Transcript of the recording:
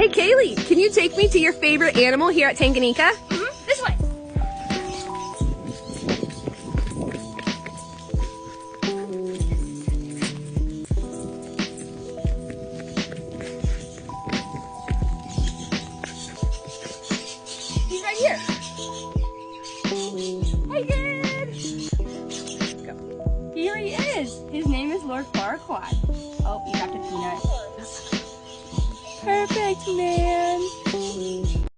Hey Kayleigh, can you take me to your favorite animal here at Tanganyika? This way. He's right here. Hey, kid. Go. Here he is. His name is Lord Farquaad. Oh, you dropped a peanut. Perfect, man.